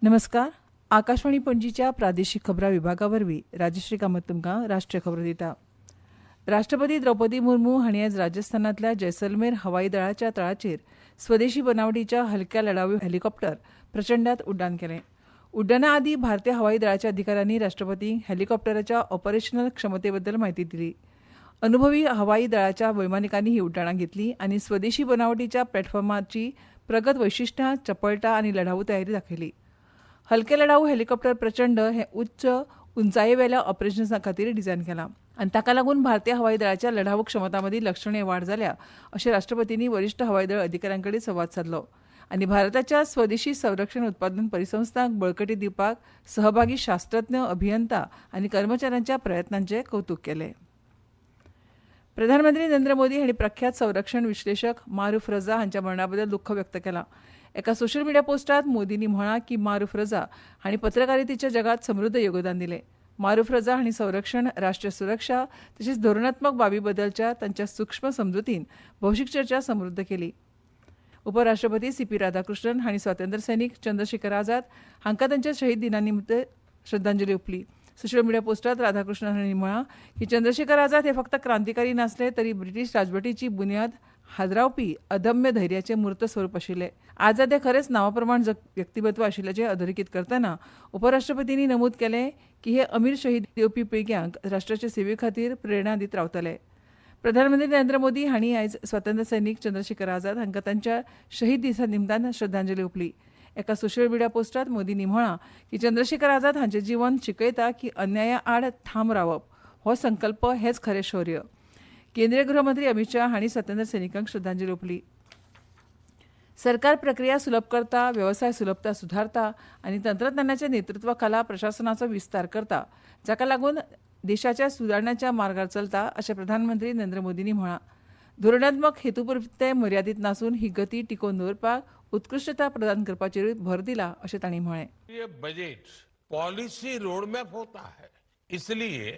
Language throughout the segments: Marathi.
नमस्कार. आकाशवाणी पणजीच्या प्रादेशीक खबरां विभागावरवीं राजश्री कामत तुमकां राष्ट्रीय खबरो दिता. राष्ट्रपती द्रौपदी मुर्मू हांणी आज राजस्थानांतल्या जैसलमेर हवाई दळाच्या तळाचेर स्वदेशी बनावटीच्या हलक्या लढाऊ हेलिकॉप्टर प्रचंडात उड्डाण केलें. उड्डाणा आदीं भारतीय हवाई दळाच्या अधिकाऱ्यांनी राष्ट्रपतींक हेलिकॉप्टराच्या ऑपरेशनल क्षमतेबद्दल म्हायती दिली. अनुभवी हवाई दळाच्या वैमानिकांनी ही उड्डाणां घेतली आनी स्वदेशी बनावटीच्या प्लॅटफॉर्माची प्रगत वैशिश्ट्यां, चपळटा आनी लढाऊ तयारी दाखयली. हलके लढाऊ हेलिकॉप्टर प्रचंड हे उच्च उंचायेवेल्या ऑपरेशन्सां खातीर डिझायन केलां आनी ताका लागून भारतीय हवाई दळाच्या लढाऊ क्षमतांमदी लक्षणीय वाड जाल्या अशें राष्ट्रपतींनी वरिश्ठ हवाई दळ अधिकाऱ्यांकडेन संवाद साधलो आनी भारताच्या स्वदेशी संरक्षण उत्पादन परिसंस्थांक बळकटी दिवपाक सहभागी शास्त्रज्ञ, अभियंता आनी कर्मचाऱ्यांच्या प्रयत्नांचें कौतुक केलें. प्रधानमंत्री नरेंद्र मोदी हांणी प्रख्यात संरक्षण विश्लेशक मारूफ रजा हांच्या मरणाबद्दल दुख्ख व्यक्त केलां. एका सोशल मिडिया पोस्टात मोदींनी म्हळां की मारूफ रजा हांणी पत्रकारितेच्या जगात समृद्ध योगदान दिलें. मारूफ रजा हांणी संरक्षण, राष्ट्रीय सुरक्षा तशेंच धोरणात्मक बाबींबद्दलच्या तांच्या सूक्ष्म समजुतीन भौशीक चर्चा समृद्ध केली. उपराष्ट्रपती सी.पी. राधाकृष्णन हांणी स्वातंत्र्य सैनीक चंद्रशेखर आझाद हांकां तांच्या शहीद दिना निमत श्रद्धांजली ओंपली. सोशल मिडिया पोस्टात राधाकृष्णन हांणी म्हळां की चंद्रशेखर आझाद हे फक्त क्रांतिकारी नासले तरी ब्रिटीश राजवटीची बुन्याद हादरावपी अदम्य धैर्याचें मूर्त स्वरूप आशिल्ले. आझाद हे खरेंच नांवाप्रमाण व्यक्तिमत्व आशिल्ल्याचें अधोरेखित करतना उपराष्ट्रपतींनी नमूद केलें की हे अमीर शहीद येवपी पिळग्यांक राष्ट्राचे सेवे खातीर प्रेरणा दीत रावतले. प्रधानमंत्री नरेंद्र मोदी हांणी आयज स्वातंत्र्य सैनीक चंद्रशेखर आझाद हांकां तांच्या शहीद दिसा निमतान श्रद्धांजली ओंपली. एका सोशल मिडिया पोस्टात मोदींनी म्हळां की चंद्रशेखर आझाद हांचें जीवन शिकयता की अन्याया आड ठाम रावप हो संकल्प हेच खरें शौर्य. केंद्रीय गृहमंत्री अमित शाह हांणी स्वातंत्र्य सैनिकांक श्रद्धांजली ओंपली. सरकार प्रक्रिया सुलभ करता, वेवसाय सुलभता सुधारता आनी तंत्रज्ञानाच्या नेतृत्वा खाला प्रशासनाचो विस्तार करता, जाका लागून देशाच्या सुदारणाच्या मार्गार चलता अशें प्रधानमंत्री नरेंद्र मोदींनी म्हळां. धोरणात्मक हेतुपुरते मर्यादीत नासून ही गती टिकोवन दवरपाक उत्कृष्टता प्रदान करपाचेरूय भर दिला अशें तांणी म्हळें. ये बजट पॉलिसी रोडमैप होता है, इसलिए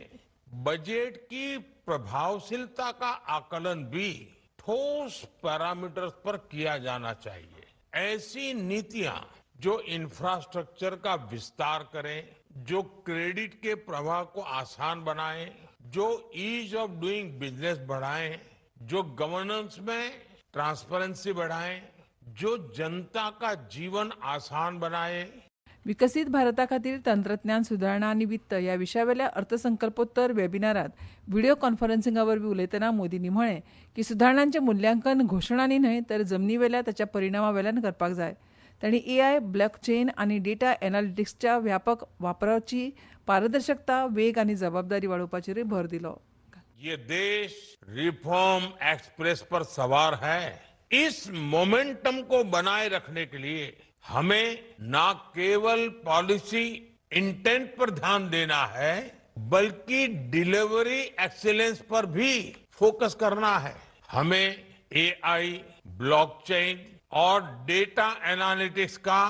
बजट की प्रभावशीलता का आकलन भी ठोस पैरामीटर्स पर किया जाना चाहिए. ऐसी नीतियां जो इंफ्रास्ट्रक्चर का विस्तार करें, जो क्रेडिट के प्रवाह को आसान बनाएं, जो ईज ऑफ डूइंग बिजनेस बढ़ाएं, जो गवर्नेंस में ट्रांसपेरेंसी बढ़ाएं, जो जनता का जीवन आसान बनाए. विकसीत भारता खातीर तंत्रज्ञान सुदारणा आनी वित्त ह्या विशयावेल्या अर्थसंकल्पोत्तर वेबिनारांत व्हिडिओ कॉन्फरन्सिंगा वरवीं उलयतना मोदींनी म्हळें की सुदारणांचें मुल्यांकन घोशणांनी न्हय तर जमनीवेल्या ताच्या परिणामां वेल्यान करपाक जाय. तांणी एआय, ब्लॉकचेन आनी डेटा एनालिटिक्सच्या व्यापक वापराची पारदर्शकता, वेग आनी जबाबदारी वाडोवपाचेरूय भर दिलो. ये देश रिफॉर्म एक्सप्रेस पर सवार है. इस मोमेंटम को बनाए रखने के लिए हमें न केवल पॉलिसी इंटेंट पर ध्यान देना है, बल्कि डिलीवरी एक्सीलेंस पर भी फोकस करना है. हमें एआई, ब्लॉकचेन और डेटा एनालिटिक्स का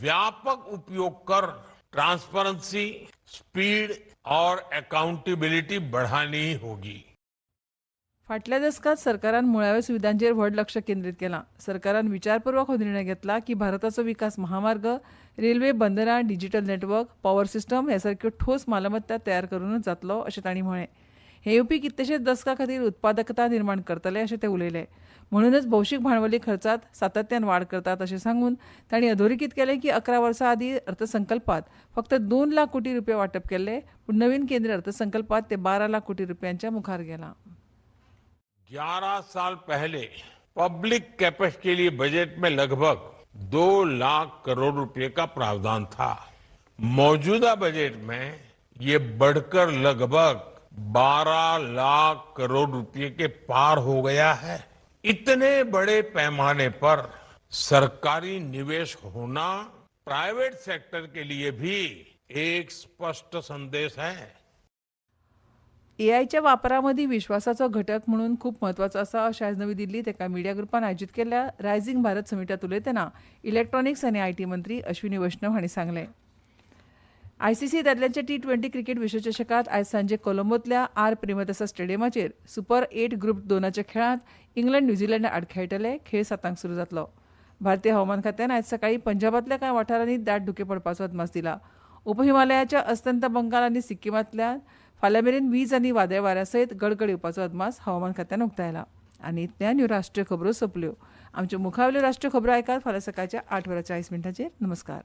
व्यापक उपयोग कर ट्रांसपेरेंसी, स्पीड और अकाउंटेबिलिटी बढ़ानी होगी. फाटल्या दशकात सरकारान मुळाव्या सुविधांचेर व्हड लक्ष केंद्रीत केलां. सरकारान विचारपूर्वक हो निर्णय घेतला की भारताचो विकास महामार्ग, रेल्वे, बंदरां, डिजिटल नेटवर्क, पॉवर सिस्टम हे सारक्यो ठोस मालमत्ता तयार करूनच जातलो अशें तांणी म्हळें. हे येवपी कितलेशेच दशकां खातीर उत्पादकता निर्माण करतले अशें ते उलयले. म्हणूनच भौशीक भांडवली खर्चात सातत्यान वाड करतात अशें सांगून तांणी अधोरेखित केलें की 11 वर्सां आदीं अर्थसंकल्पात फक्त 2 लाख कोटी रुपये वांटप केल्ले, पूण नवीन केंद्रीय अर्थसंकल्पात ते 12 लाख कोटी रुपयांच्या मुखार गेलां. 11 साल पहले पब्लिक कैपेक्स के लिए बजट में लगभग 2 लाख करोड़ रुपए का प्रावधान था. मौजूदा बजट में ये बढ़कर लगभग 12 लाख करोड़ रुपए के पार हो गया है. इतने बड़े पैमाने पर सरकारी निवेश होना प्राइवेट सेक्टर के लिए भी एक स्पष्ट संदेश है. एआयच्या वापरामदी विश्वासाचो घटक म्हणून खूप म्हत्वाचो आसा अशें आज नवी दिल्लीत एका मिडिया ग्रुपान आयोजीत केल्ल्या रायझिंग भारत समिटात उलयतना इलेक्ट्रॉनिक्स आनी आयटी मंत्री अश्विनी वैष्णव हांणी सांगलें. आयसीसी दादल्यांच्या T20 क्रिकेट विश्वचषकात आयज सांजे कोलंबोंतल्या आर प्रेमदासा स्टेडियमाचेर सुपर 8 ग्रुप 2च्या खेळांत इंग्लंड न्यूझीलंडा आड खेळटले. खेळ 7 सुरू जातलो. भारतीय हवामान खात्यान आयज सकाळी पंजाबातल्या कांय वाठारांनी दाट धुके पडपाचो अदमास दिला. उपहिमालयाच्या अस्तंत बंगाल आनी सिक्कीमांतल्यान फाल्यां मेरेन वीज आनी वादळ वाऱ्या सयत गडगड येवपाचो अदमास हवामान खात्यान उक्तायला. आनी इतल्यान ह्यो राष्ट्रीय खबरो सोंपल्यो. आमच्यो मुखावेल्यो राष्ट्रीय खबरो आयकात फाल्यां सकाळच्या 8:40 नमस्कार.